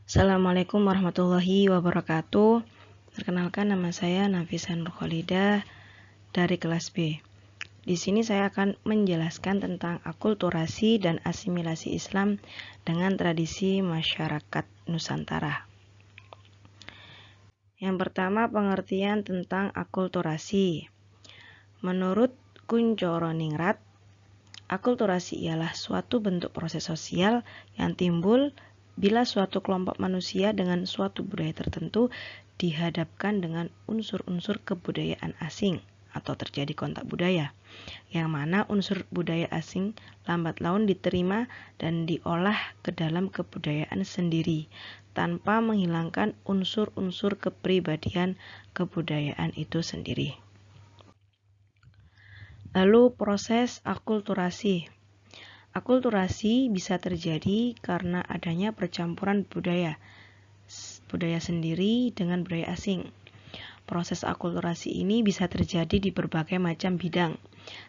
Assalamualaikum warahmatullahi wabarakatuh. Perkenalkan, nama saya Nafisa Nurkhalidah dari kelas B. Di sini saya akan menjelaskan tentang akulturasi dan asimilasi Islam dengan tradisi masyarakat Nusantara. Yang pertama, pengertian tentang akulturasi. Menurut Kuncoro Ningrat, akulturasi ialah suatu bentuk proses sosial yang timbul bila suatu kelompok manusia dengan suatu budaya tertentu dihadapkan dengan unsur-unsur kebudayaan asing atau terjadi kontak budaya, yang mana unsur budaya asing lambat laun diterima dan diolah ke dalam kebudayaan sendiri tanpa menghilangkan unsur-unsur kepribadian kebudayaan itu sendiri. Lalu proses akulturasi. Akulturasi bisa terjadi karena adanya percampuran budaya sendiri dengan budaya asing. Proses akulturasi ini bisa terjadi di berbagai macam bidang,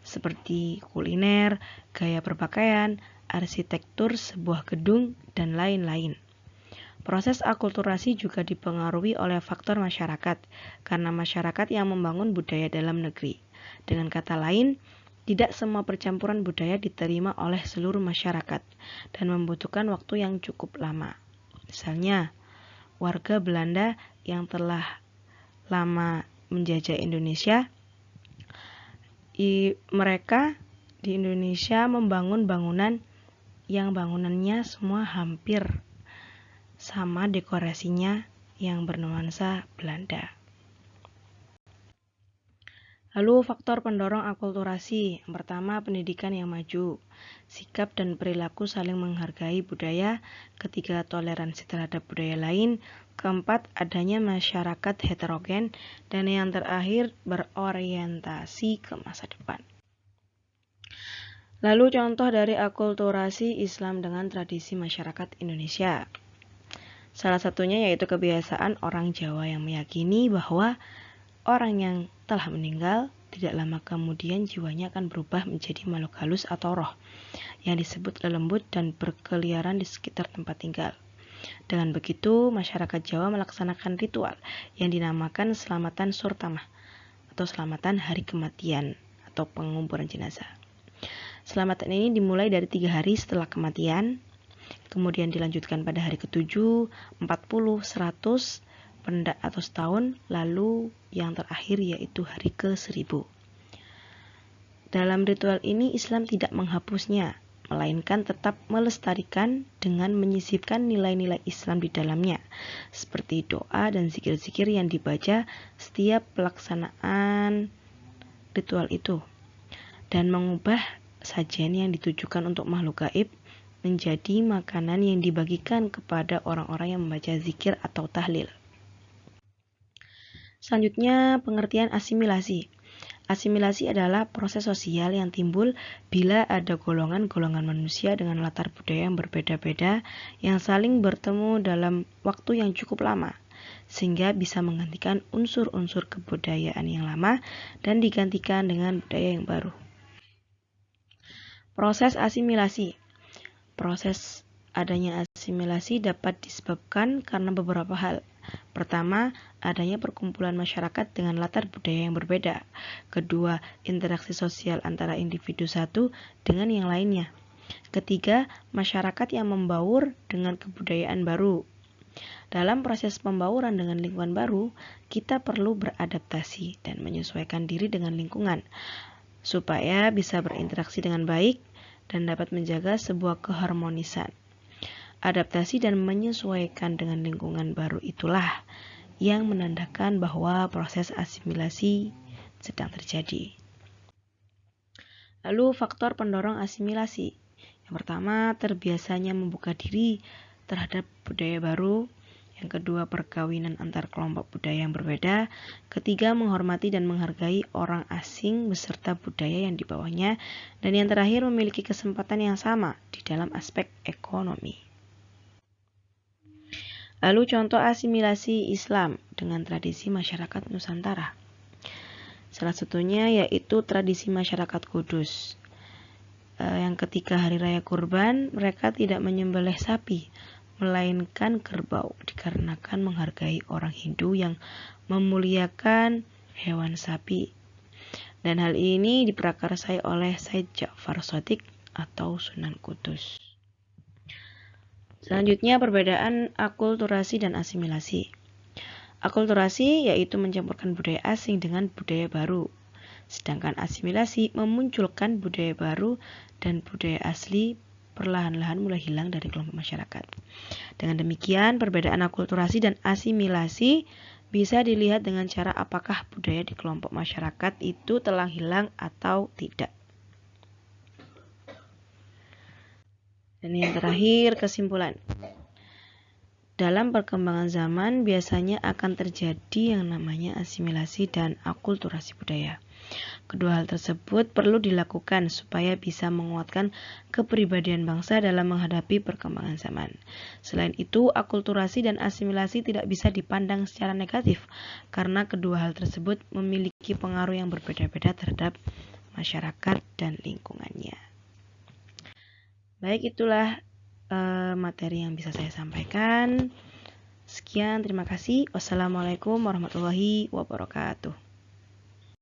seperti kuliner, gaya berpakaian, arsitektur sebuah gedung, dan lain-lain. Proses akulturasi juga dipengaruhi oleh faktor masyarakat, karena masyarakat yang membangun budaya dalam negeri. Dengan kata lain, tidak semua percampuran budaya diterima oleh seluruh masyarakat dan membutuhkan waktu yang cukup lama. Misalnya, warga Belanda yang telah lama menjajah Indonesia, mereka di Indonesia membangun bangunan yang bangunannya semua hampir sama dekorasinya yang bernuansa Belanda. Lalu faktor pendorong akulturasi. Yang pertama, pendidikan yang maju, sikap dan perilaku saling menghargai budaya, ketiga, toleransi terhadap budaya lain, keempat, adanya masyarakat heterogen, dan yang terakhir, berorientasi ke masa depan. Lalu contoh dari akulturasi Islam dengan tradisi masyarakat Indonesia. Salah satunya yaitu kebiasaan orang Jawa yang meyakini bahwa orang yang telah meninggal, tidak lama kemudian jiwanya akan berubah menjadi makhluk halus atau roh, yang disebut lelembut dan berkeliaran di sekitar tempat tinggal. Dengan begitu, masyarakat Jawa melaksanakan ritual yang dinamakan selamatan surtamah, atau selamatan hari kematian, atau penguburan jenazah. Selamatan ini dimulai dari 3 hari setelah kematian, kemudian dilanjutkan pada hari ke-7, 40, 100, pendak atau setahun, lalu yang terakhir yaitu hari ke-1000. Dalam ritual ini Islam tidak menghapusnya, melainkan tetap melestarikan dengan menyisipkan nilai-nilai Islam di dalamnya, seperti doa dan zikir-zikir yang dibaca setiap pelaksanaan ritual itu, dan mengubah sajian yang ditujukan untuk makhluk gaib menjadi makanan yang dibagikan kepada orang-orang yang membaca zikir atau tahlil. Selanjutnya, pengertian asimilasi. Asimilasi adalah proses sosial yang timbul bila ada golongan-golongan manusia dengan latar budaya yang berbeda-beda yang saling bertemu dalam waktu yang cukup lama, sehingga bisa menggantikan unsur-unsur kebudayaan yang lama dan digantikan dengan budaya yang baru. Proses asimilasi. Proses adanya asimilasi dapat disebabkan karena beberapa hal. Pertama, adanya perkumpulan masyarakat dengan latar budaya yang berbeda. Kedua, interaksi sosial antara individu satu dengan yang lainnya. Ketiga, masyarakat yang membaur dengan kebudayaan baru. Dalam proses pembauran dengan lingkungan baru, kita perlu beradaptasi dan menyesuaikan diri dengan lingkungan, supaya bisa berinteraksi dengan baik dan dapat menjaga sebuah keharmonisan. Adaptasi dan menyesuaikan dengan lingkungan baru itulah yang menandakan bahwa proses asimilasi sedang terjadi. Lalu faktor pendorong asimilasi. Yang pertama, terbiasanya membuka diri terhadap budaya baru. Yang kedua, perkawinan antar kelompok budaya yang berbeda. Ketiga, menghormati dan menghargai orang asing beserta budaya yang dibawanya. Dan yang terakhir, memiliki kesempatan yang sama di dalam aspek ekonomi. Lalu contoh asimilasi Islam dengan tradisi masyarakat Nusantara. Salah satunya yaitu tradisi masyarakat Kudus. Yang ketika hari raya kurban, mereka tidak menyembelih sapi, melainkan kerbau, dikarenakan menghargai orang Hindu yang memuliakan hewan sapi. Dan hal ini diprakarsai oleh Said Ja'far Shadiq atau Sunan Kudus. Selanjutnya, perbedaan akulturasi dan asimilasi. Akulturasi yaitu mencampurkan budaya asing dengan budaya baru, sedangkan asimilasi memunculkan budaya baru dan budaya asli perlahan-lahan mulai hilang dari kelompok masyarakat. Dengan demikian, perbedaan akulturasi dan asimilasi bisa dilihat dengan cara apakah budaya di kelompok masyarakat itu telah hilang atau tidak. Dan yang terakhir, kesimpulan. Dalam perkembangan zaman biasanya akan terjadi yang namanya asimilasi dan akulturasi budaya. Kedua hal tersebut perlu dilakukan supaya bisa menguatkan kepribadian bangsa dalam menghadapi perkembangan zaman. Selain itu, akulturasi dan asimilasi tidak bisa dipandang secara negatif karena kedua hal tersebut memiliki pengaruh yang berbeda-beda terhadap masyarakat dan lingkungannya. Baik, itulah materi yang bisa saya sampaikan. Sekian, terima kasih. Wassalamualaikum warahmatullahi wabarakatuh.